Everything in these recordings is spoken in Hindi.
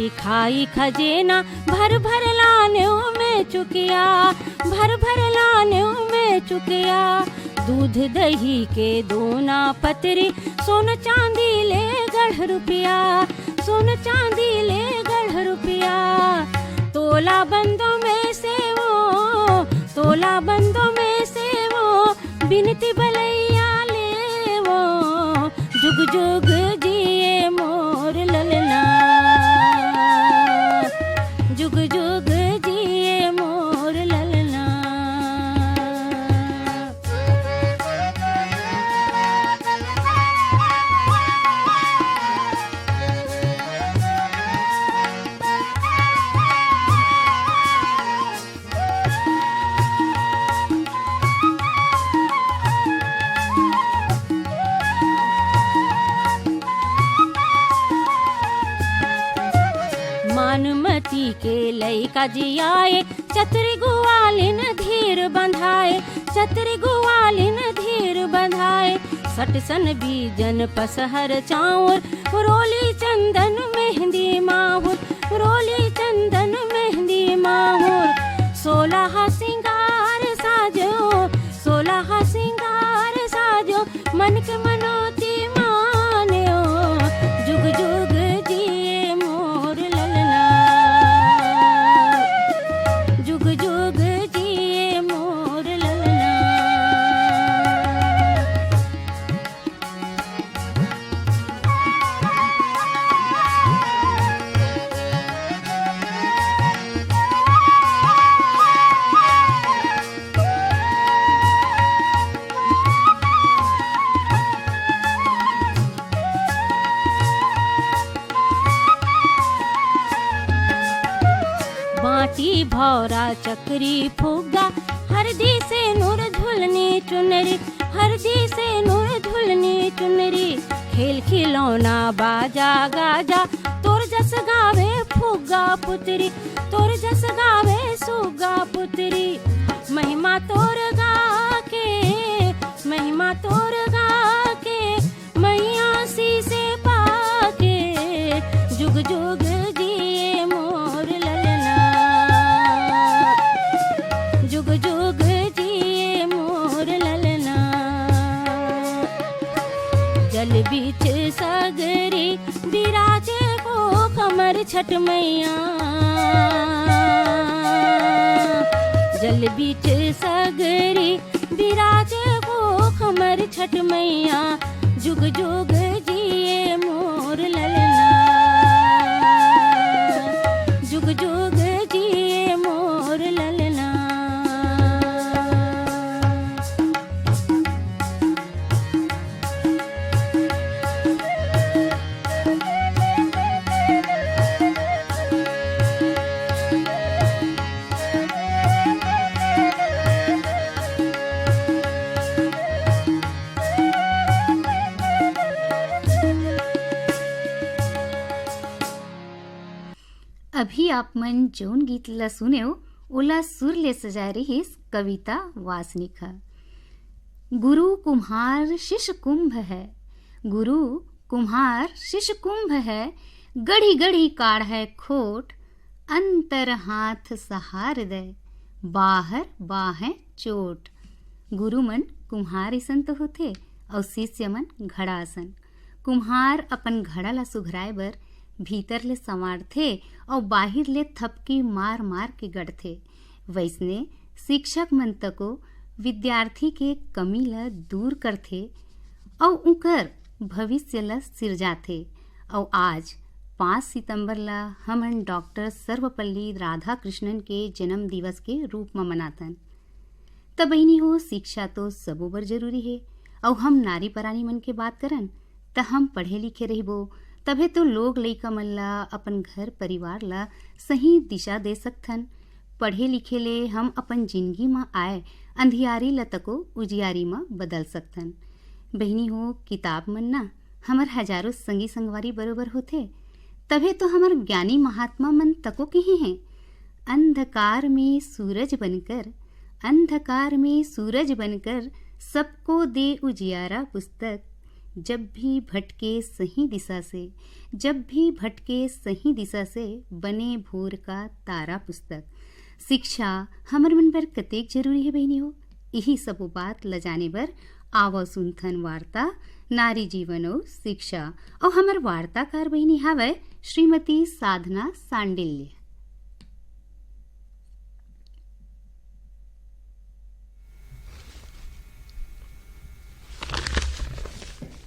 खाई खाई खजेना भर भर लाने में चुकिया, भर भर लाने में चुकिया। दूध दही के दोना पतरी, सोन चांदी ले गढ़ रुपया, सोन चांदी ले गढ़ रुपया। तोला बंदों में से वो, तोला बंदों में से वो, बिनती बलैया ले वो। जुग जुग जिए मोर ललना, जुग जुग जिए मोर ललना। मानुमती के लइका जियाए, चतुर गुआलिन धीर बंधाए, चतुर गुआलिन धीर बंधाए। सट सन बीजन पसहर चाउर, रोली चंदन मेहंदी माहुर, रोली चंदन मेहंदी माहुर। 16 सिंगार साजो, 16 सिंगार साजो, मन के मनोती मान्यो। जुग जुग जिए मोर ललना, जुग जुग जिए मोर ललना। बाटी भौरा चक्री फुग्गा, हरदी से नूर धुलनी चुनरी, हरदी से नूर धुलनी चुनरी। खेल खिलौना बाजा गाजा, तोर जस गावे फुग्गा पुतरी, तोर जस गावे सुग्गा पुतरी। महिमा तोर गा के, महिमा तोर गा के, मैया सी से पाके। जुग जुग जिए मोर ललना, जुग जुग जिए मोर ललना। जल बीच सगरी बिराजे को कमर छठ मैया, जल बीच सगरी बिराजे को कमर छठ मैया। जुग जुग जिए मोर ललना, जुग जुग जिए मोर ललना। अभी आप मन जौन गीत ला सुने ओला सुर ले सजा रही कविता वासनिक है। गुरु कुम्हार शिष्य कुंभ है, गुरु कुम्हार शिष्य कुंभ है। गढ़ी गढ़ी काढ़ है खोट, अंतर हाथ सहार दे, बाहर बाहें चोट। गुरु मन कुम्हार असन तो होथे और शिष्य मन घड़ा असन। कुम्हार अपन घड़ा ला सुघराए बर भीतर ले संवारथे और बाहिर ले थपकी मार मार के गढ़थे। वैसने शिक्षक मन तको विद्यार्थी के कमी ला दूर करथे और उकर भविष्य ला सिरजाथे। और आज 5 सितंबर ला हमन डॉक्टर सर्वपल्ली राधाकृष्णन के जन्म दिवस के रूप में मनातन। तब बहिनी हो, शिक्षा तो सबो बर जरूरी है। और हम नारी परानी मन के बात करन त हम पढ़े लिखे रहिबो तभे तो लोग लइका मन ला अपन घर परिवार ला सही दिशा दे सकथन। पढ़े लिखे ले हम अपन जिंदगी में आए अंधियारी ल तको उजियारी में बदल सकथन। बहिनी हो, किताब मन ना हमर हजारों संगी संगवारी बरोबर होथे, तभे तो हमर ज्ञानी महात्मा मन तको के ही हैं। अंधकार में सूरज बनकर, अंधकार में सूरज बनकर सबको दे उजियारा पुस्तक, जब भी भटके सही दिशा से, जब भी भटके सही दिशा से, बने भोर का तारा पुस्तक। शिक्षा हमर मन पर कतेक जरूरी है बहनी हो। यही सब बात लजाने बर आवो सुनथन वार्ता नारी जीवन और शिक्षा। और हमर वार्ताकार बहनी हावे श्रीमती साधना सांडिल्य।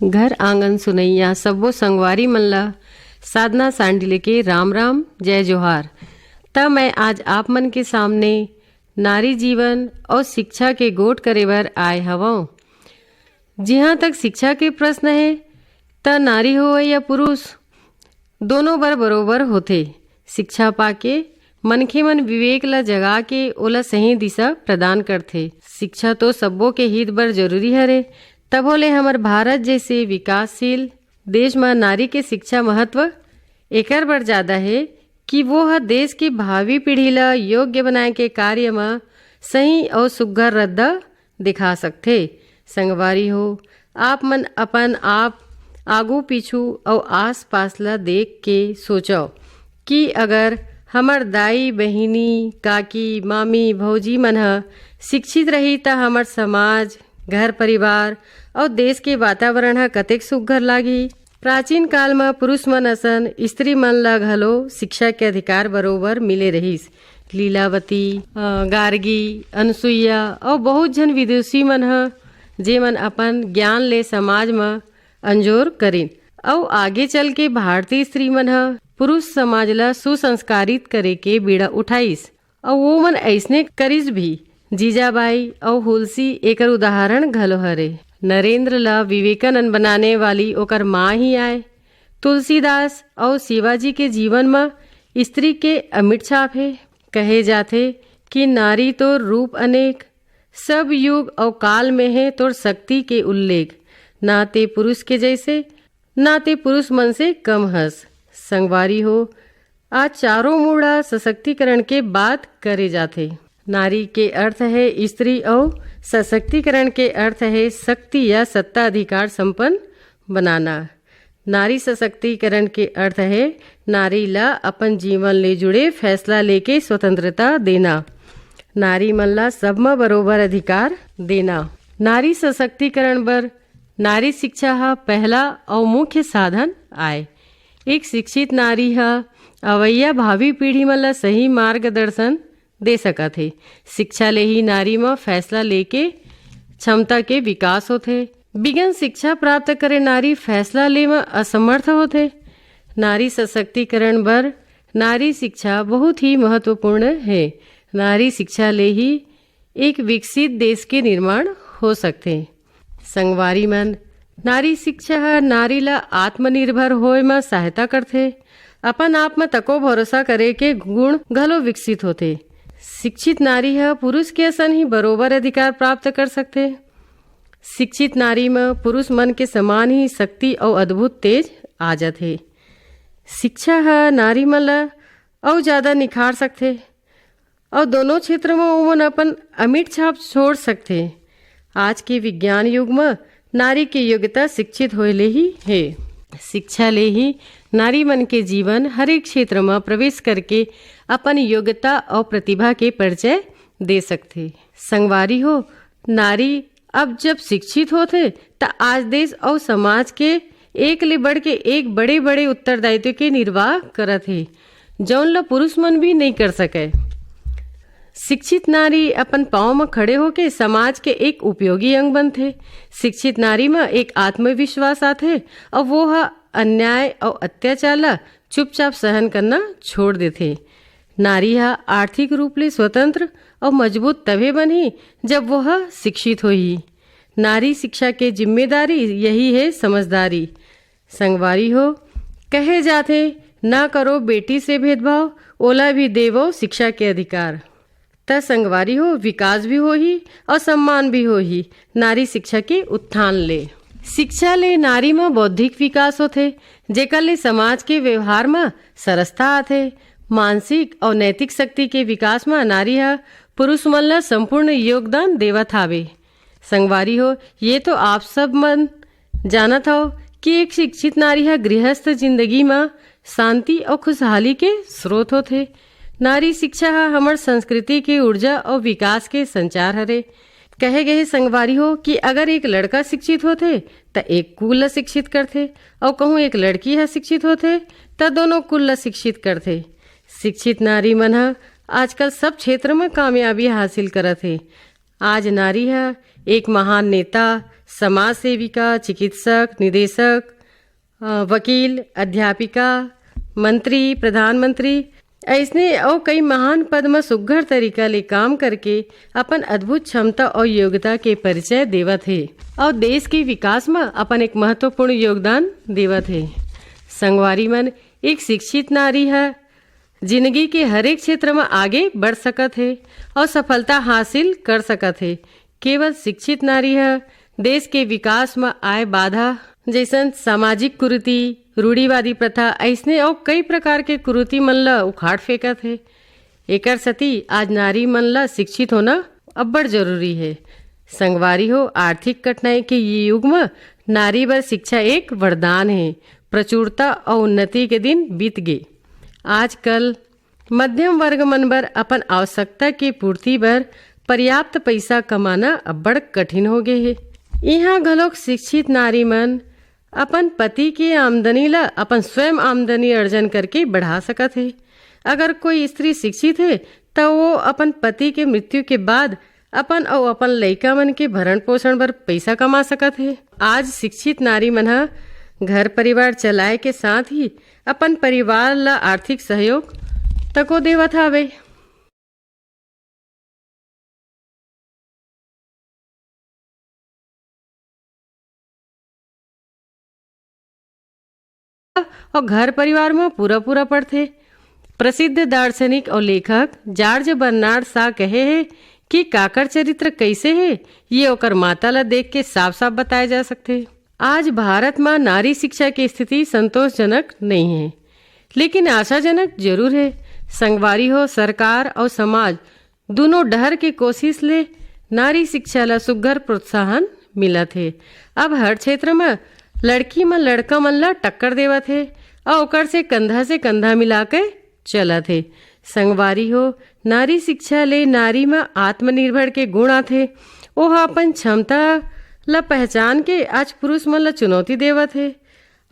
घर आंगन सुनैया सबो संगवारी मन ला साधना सांडिल्य के राम राम जय जोहार। तब मैं आज आप मन के सामने नारी जीवन और शिक्षा के गोट करे बर आए हवं। जहाँ तक शिक्षा के प्रश्न है त नारी हो या पुरुष दोनों बर बरोबर होथे। शिक्षा पाके मनखे मन विवेक ला जगा के ओला सही दिशा प्रदान करथे। शिक्षा तो सबो के हित बर जरूरी हरे। तब होले हमर भारत जैसे विकासशील देश में नारी के शिक्षा महत्व एकर बर ज्यादा है कि वो हर देश की भावी पीढ़ी ला योग्य बनाए के कार्य में सही और सुघ्घर रद्दा दिखा सकथे। संगवारी हो, आप मन अपन आप आगू पीछू और आस पास ला देख के सोचो कि अगर हमर दाई बहिनी काकी मामी भौजी मन ह शिक्षित रही त हमर समाज घर परिवार और देश के वातावरण ह कतेक सुघ्घर लागी। प्राचीन काल में पुरुष मन असन स्त्री मन ला घलो शिक्षा के अधिकार बरोबर मिले रहीस। लीलावती, गार्गी, अनसुईया और बहुत जन विदुषी मन ह जेमन अपन ज्ञान ले समाज में अंजोर करिन। और आगे चल के भारतीय स्त्री मन ह पुरुष समाज ला सुसंस्कारित करे के बीड़ा उठाईस और वो मन ऐसने करिस भी। जीजाबाई और हुलसी एकर उदाहरण घलो हरे। नरेंद्र ला विवेकानंद बनाने वाली ओकर माँ ही आए। तुलसीदास और शिवाजी के जीवन में स्त्री के अमिट छाप है। कहे जाते कि नारी तो रूप अनेक, सब युग और काल में है तो शक्ति के उल्लेख। नाते पुरुष के जैसे, नाते पुरुष मन से कम हंस। संगवारी हो, आज चारों मूढ़ा सशक्तिकरण के बात करे जाते। नारी के अर्थ है स्त्री और सशक्तिकरण के अर्थ है शक्ति या सत्ता अधिकार संपन्न बनाना। नारी सशक्तिकरण के अर्थ है नारी ला अपन जीवन ले जुड़े फैसला लेके स्वतंत्रता देना। नारी मन ला सब में बरोबर अधिकार देना। नारी सशक्तिकरण बर नारी शिक्षा हा पहला और मुख्य साधन आए। एक शिक्षित नारी हा अवैया भावी पीढ़ी मन ला सही मार्गदर्शन दे सकत है। शिक्षा ले ही नारी में फैसला लेके क्षमता के विकास होथे। बिगन शिक्षा प्राप्त करे नारी फैसला ले में असमर्थ होथे। नारी सशक्तिकरण बर नारी शिक्षा बहुत ही महत्वपूर्ण है। नारी शिक्षा ले ही एक विकसित देश के निर्माण हो सकते। संगवारी मन, नारी शिक्षा नारी ला आत्मनिर्भर होए में सहायता करथे। अपन आप में तको भरोसा करे के गुण घलो विकसित होथे। शिक्षित नारी है पुरुष के असन ही बरोबर अधिकार प्राप्त कर सकते। शिक्षित नारी में पुरुष मन के समान ही शक्ति और अद्भुत तेज आ जाते। शिक्षा है नारी मन ला और ज्यादा निखार सकते और दोनों क्षेत्र में उमन अपन अमिट छाप छोड़ सकते। आज के विज्ञान युग में नारी की योग्यता शिक्षित होले ही है। शिक्षा ले ही नारी मन के जीवन हर एक क्षेत्र में प्रवेश करके अपन योग्यता और प्रतिभा के परिचय दे सकते। संगवारी हो, नारी अब जब शिक्षित होते त आज देश और समाज के एक ले बढ़ के एक बड़े बड़े उत्तरदायित्व के निर्वाह करत है जौन ला पुरुष मन भी नहीं कर सके। शिक्षित नारी अपन पाँव में खड़े होके समाज के एक उपयोगी अंग बनते। शिक्षित नारी में एक आत्मविश्वास आते और वो अन्याय और अत्याचार ला चुपचाप सहन करना छोड़ देते। नारी आर्थिक रूप ले स्वतंत्र और मजबूत तभी बनी जब वह शिक्षित होई। नारी शिक्षा के जिम्मेदारी यही है समझदारी। संगवारी हो, कहे जाते ना करो बेटी से भेदभाव, ओला भी देवो शिक्षा के अधिकार। त संगवारी हो, विकास भी हो ही और सम्मान भी हो ही नारी शिक्षा के उत्थान ले। शिक्षा ले नारी में बौद्धिक विकास होथे, जेकर ले समाज के व्यवहार में सरसता आथे। मानसिक और नैतिक शक्ति के विकास में नारी पुरुष मन ला संपूर्ण योगदान देवत हावे। संगवारी हो, ये तो आप सब मन जानत हो कि एक शिक्षित नारी है गृहस्थ जिंदगी में शांति और खुशहाली के स्रोत होते। नारी शिक्षा है हमर संस्कृति के ऊर्जा और विकास के संचार हरे। कहे गए संगवारी हो कि अगर एक लड़का शिक्षित होते तो एक कुल ला शिक्षित करते, और कहूँ एक लड़की है शिक्षित होते तो दोनों कुल ला शिक्षित करते। शिक्षित नारी मन है आजकल सब क्षेत्र में कामयाबी हासिल करत है। आज नारी है एक महान नेता, समाज सेविका, चिकित्सक, निदेशक, वकील, अध्यापिका, मंत्री, प्रधानमंत्री ऐसने और कई महान पद में सुघ्घर तरीका ले काम करके अपन अद्भुत क्षमता और योग्यता के परिचय देवत है और देश के विकास में अपन एक महत्वपूर्ण योगदान देवत है। संगवारी मन, एक शिक्षित नारी है जिंदगी के हर एक क्षेत्र में आगे बढ़ सकत है और सफलता हासिल कर सकत है। केवल शिक्षित नारी है देश के विकास में आए बाधा जैसन सामाजिक कुरीति, रूढ़िवादी प्रथा ऐसने और कई प्रकार के कुरीति मन ला उखाड़ फेंकत है। एकर सती आज नारी मन ला शिक्षित होना अब्बड़ जरूरी है। संगवारी हो, आर्थिक कठिनाई के ये युग में नारी बर शिक्षा एक वरदान है। प्रचुरता और उन्नति के दिन बीत गए। आजकल मध्यम वर्ग मन बर अपन आवश्यकता के पूर्ति बर पर्याप्त पैसा कमाना अब्बड़ कठिन हो गए है। यहाँ घलोक शिक्षित नारी मन अपन पति के आमदनी ला अपन स्वयं आमदनी अर्जन करके बढ़ा सकत है। अगर कोई स्त्री शिक्षित है तो वो अपन पति के मृत्यु के बाद अपन और अपन लइका मन के भरण पोषण बर पैसा कमा सकत है। आज शिक्षित नारी मन हा घर परिवार चलाए के साथ ही अपन परिवार ला आर्थिक सहयोग तको देवत हावे। और घर परिवार में पूरा पढ़ते। प्रसिद्ध दार्शनिक और लेखक जॉर्ज बर्नार्ड शॉ कहे है कि काकर चरित्र कैसे है ये ओकर माता ला देख के साफ साफ बताए जा सकते। आज भारत में नारी शिक्षा की स्थिति संतोषजनक नहीं है, लेकिन आशाजनक जरूर है। संगवारी हो, सरकार और समाज दोनों डहर के कोशिश ले नारी शिक्षा ला सुघ्घर प्रोत्साहन मिलत है। अब हर क्षेत्र में लड़की में लड़का मन ला टक्कर देवत है और ओकर से कंधा मिला के चलत है। संगवारी हो, नारी शिक्षा ले नारी में आत्मनिर्भर के गुण आथे। ओह अपन क्षमता ला पहचान के आज पुरुष मन ला चुनौती देवत है।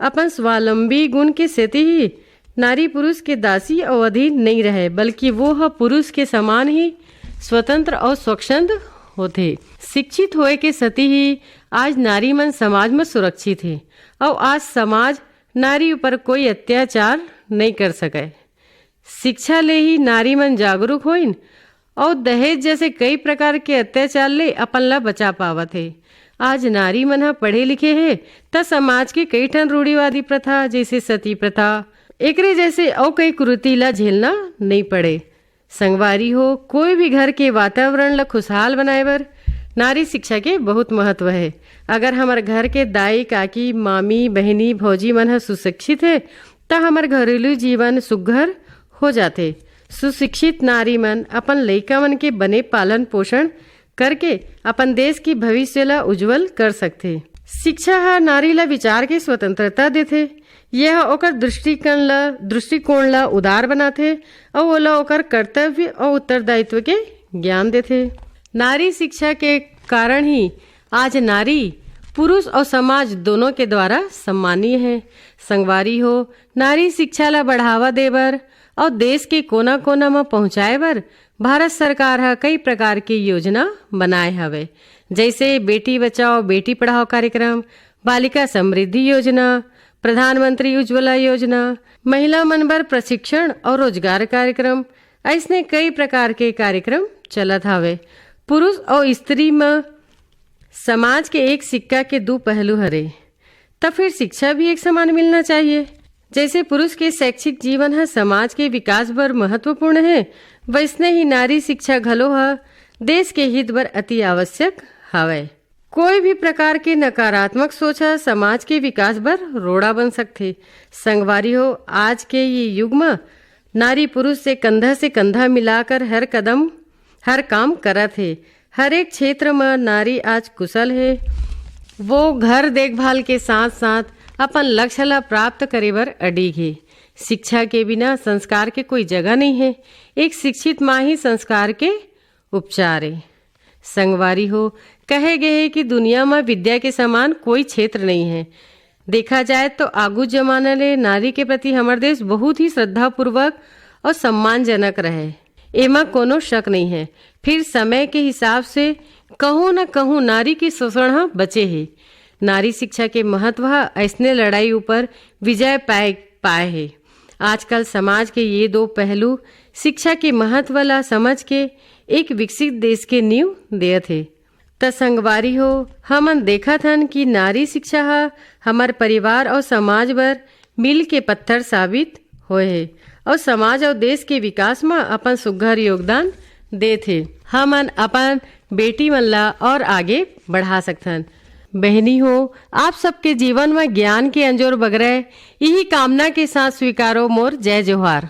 अपन स्वावलंबी गुण के सेती ही नारी पुरुष के दासी और अधीन नहीं रहे, बल्कि वो पुरुष के समान ही स्वतंत्र और स्वच्छंद होते। शिक्षित होए के सती ही आज नारी मन समाज में सुरक्षित है और आज समाज नारी ऊपर कोई अत्याचार नहीं कर सके। शिक्षा ले ही नारी मन जागरूक होइन और दहेज जैसे कई प्रकार के अत्याचार ले अपन ला बचा पावत है। आज नारी मन पढ़े लिखे है त समाज के कई ठन रूढ़िवादी प्रथा जैसे सती प्रथा एकरे जैसे और कई कुरीति ला झेलना नहीं पड़े। संगवारी हो, कोई भी घर के वातावरण ला खुशहाल बनाए बर नारी शिक्षा के बहुत महत्व है। अगर हमारे घर के दाई, काकी, मामी, बहनी, भौजी मन सुशिक्षित है तो हमार घरेलू जीवन सुघ्घर हो जाते। सुशिक्षित नारी मन अपन लइका मन के बने पालन पोषण करके अपन देश की भविष्य ला उज्जवल कर सकते। शिक्षा नारी ला विचार के स्वतंत्रता देते। यह ओकर दृष्टिकोण ला उदार बनाते और ओला ओकर कर्तव्य और उत्तरदायित्व के ज्ञान देते। नारी शिक्षा के कारण ही आज नारी पुरुष और समाज दोनों के द्वारा सम्मानीय है। संगवारी हो, नारी शिक्षा ला बढ़ावा देबर और देश के कोना कोना में पहुंचाए बर भारत सरकार है कई प्रकार की योजना बनाए हवे, जैसे बेटी बचाओ बेटी पढ़ाओ कार्यक्रम, बालिका समृद्धि योजना, प्रधानमंत्री उज्ज्वला योजना, महिला मन बर प्रशिक्षण और रोजगार कार्यक्रम। ऐसने कई प्रकार के कार्यक्रम चलत हवे। पुरुष और स्त्री में समाज के एक सिक्का के दो पहलू हरे, तब फिर शिक्षा भी एक समान मिलना चाहिए। जैसे पुरुष के शैक्षिक जीवन है समाज के विकास बर महत्वपूर्ण है, वैसने ही नारी शिक्षा घलो है देश के हित बर अति आवश्यक हवे। कोई भी प्रकार के नकारात्मक सोच समाज के विकास बर रोड़ा बन सकते। संगवारी हो, आज के ये युग में नारी पुरुष से कंधा मिलाकर हर काम करत है। हर एक क्षेत्र में नारी आज कुशल है। वो घर देखभाल के साथ साथ अपन लक्ष्य ला प्राप्त करे बर अडिग हे। शिक्षा के बिना संस्कार के कोई जगह नहीं है। एक शिक्षित माँ ही संस्कार के उपचार है। संगवारी हो, कहे गए है कि दुनिया में विद्या के समान कोई क्षेत्र नहीं है। देखा जाए तो आगू जमाना ले नारी के प्रति हमार देश बहुत ही श्रद्धापूर्वक और सम्मानजनक रहे, एमा कोनो शक नहीं है। फिर समय के हिसाब से कहूँ न कहूँ नारी की शोषण बचे है। नारी शिक्षा के महत्व ऐसने लड़ाई ऊपर विजय पाए है। आजकल समाज के ये दो पहलू शिक्षा के महत्व ला समझ के एक विकसित देश के नींव देत है। त संगवारी हो, हमन देखत हन कि नारी शिक्षा हमार परिवार और समाज बर मिल के पत्थर साबित होए है और समाज और देश के विकास में अपन सुघर योगदान देथे। हमन अपन बेटी मन ला और आगे बढ़ा सकथन। बहनी हो, आप सबके जीवन में ज्ञान के अंजोर बगरे यही कामना के साथ स्वीकारो मोर जय जोहार।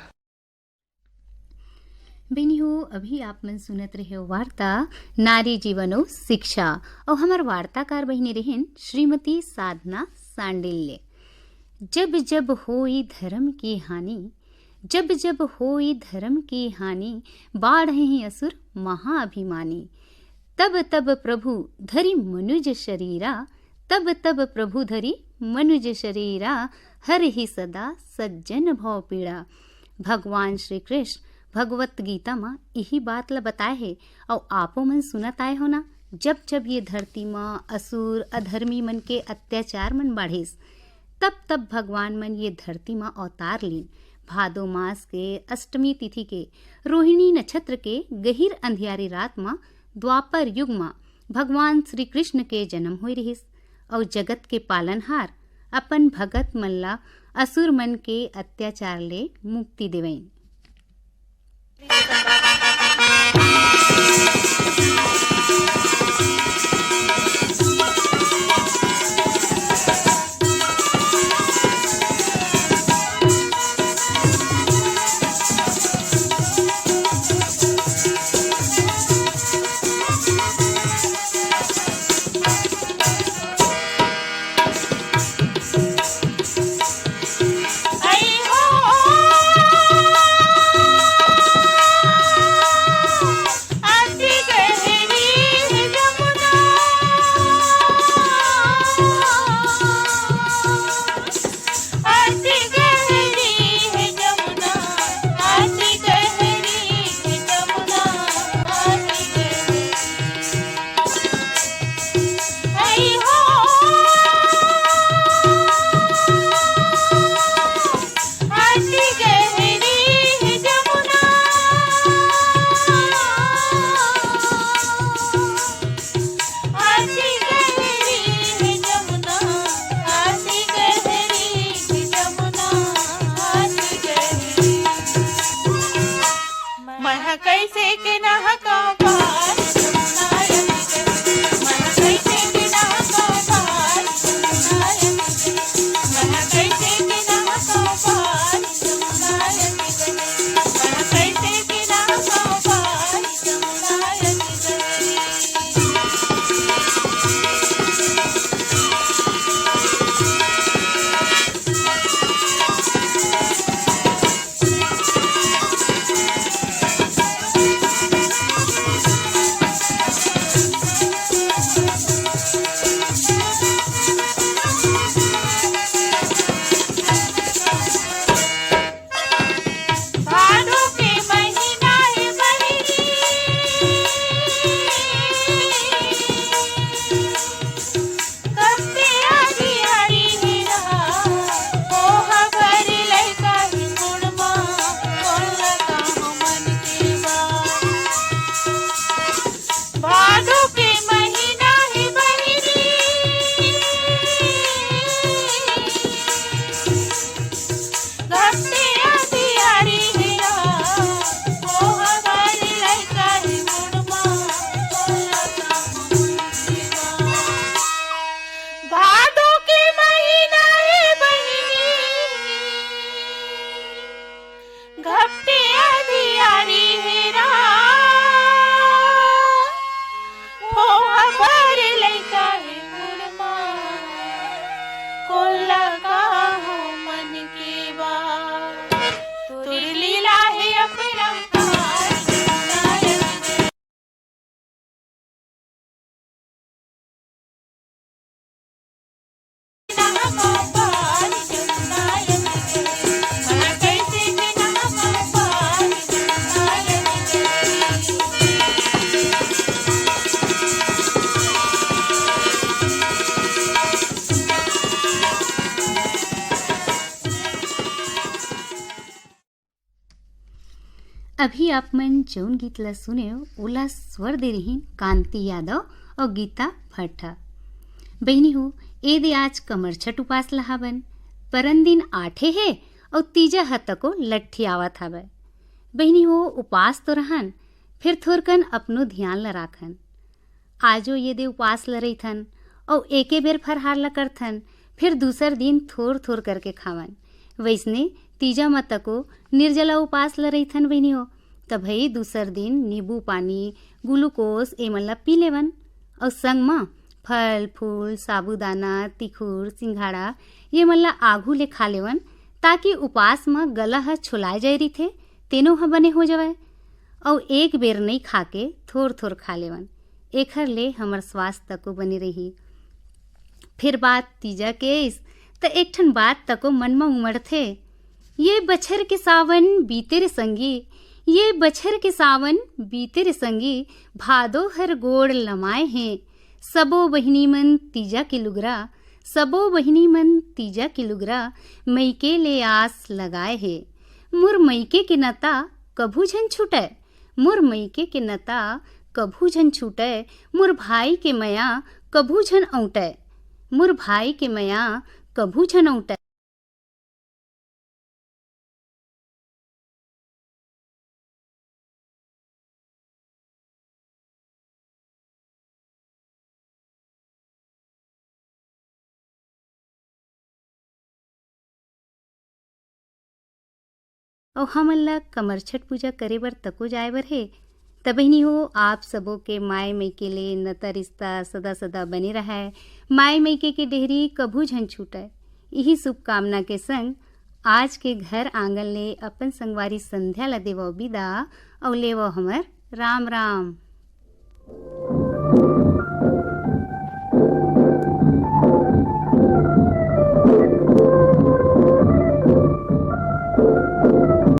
बेनी हो, अभी आप मन सुनत रहे वार्ता नारी जीवनो शिक्षा और हमार वार्ताकार बहनी रहन श्रीमती साधना सांडिल्य। जब जब होई धर्म की हानि, जब जब होई धर्म की हानि, बाढ़ ही असुर महाअभिमानी। तब तब प्रभु धरि मनुज शरीरा, तब तब प्रभु धरि मनुज शरीरा, हर ही सदा सज्जन भव पीड़ा। भगवान श्री कृष्ण भगवत गीता में यही बात ला बताए है और आपो मन सुनत आए हो ना। जब जब ये धरती में असुर अधर्मी मन के अत्याचार मन बढ़ेस, तब तब भगवान मन ये धरती में अवतार लीन। भादो मास के अष्टमी तिथि के रोहिणी नक्षत्र के गहीर अंधियारी रात में द्वापर युग में भगवान श्री कृष्ण के जन्म हुई रहिस और जगत के पालनहार अपन भगत मन ला असुर मन के अत्याचार ले मुक्ति देवैन। अभी आप मन जौन गीत ला सुने ओला स्वर दे रही कांति यादव और गीता भट्ट। बहनी हो ए दे आज कमर छठ उपास लहाबन, परन दिन आठे है और तीजा हत को लट्ठी आवत हवे। बहनी हो उपास तो रहन, फिर थोरकन अपनो ध्यान ला राखन। आजो ये दे उपास ल रहीथन और एके बेर फरहार ला करथन, फिर दूसर दिन थोर थोर करके खावन। वैसने तीजा मत को निर्जला उपास ल रहीथन बहनी हो, तब भई दूसर दिन नींबू पानी ग्लूकोज एमन ला पी लेवन और संग म फल फूल साबूदाना तिखुर सिंघाड़ा ये मन ला आघू ले खा लेवन, ताकि उपास म गला ह छुलाए जाए रहीथे तेनो ह बने हो जावे। और एक बेर नहीं खा के थोर थोर खा लेवन, एखर ले हमर स्वास्थ्य तको बने रही। फिर बात तीजा केस त एक ठन बात तको मन में उमड़थे, ये बछर के सावन बीते रे संगी, ये बछर के सावन बीते रे संगी, भादो हर गोड़ लमाए हैं, सबो बहिनी मन तीजा के लुगरा, सबो बहिनी मन तीजा के लुगरा, मईके ले आस लगाए है। मुर मईके के नता कभू झन छूटे, मुर मईके के नता कभू झन छूटे, मुर भाई के मया कभू झन औटे, मुर भाई के मया कभू झन औटे। और हमन ला कमर छठ पूजा करे बर तको जाए बर है। तब बहनी हो आप सबों के माय मईके ले नता रिश्ता सदा सदा बने रहा, माय मईके के डेहरी कभू झन छूटे। यही शुभकामना के संग आज के घर आंगन ले अपन संगवारी संध्या ला देवो विदा और लेवो हमर राम राम।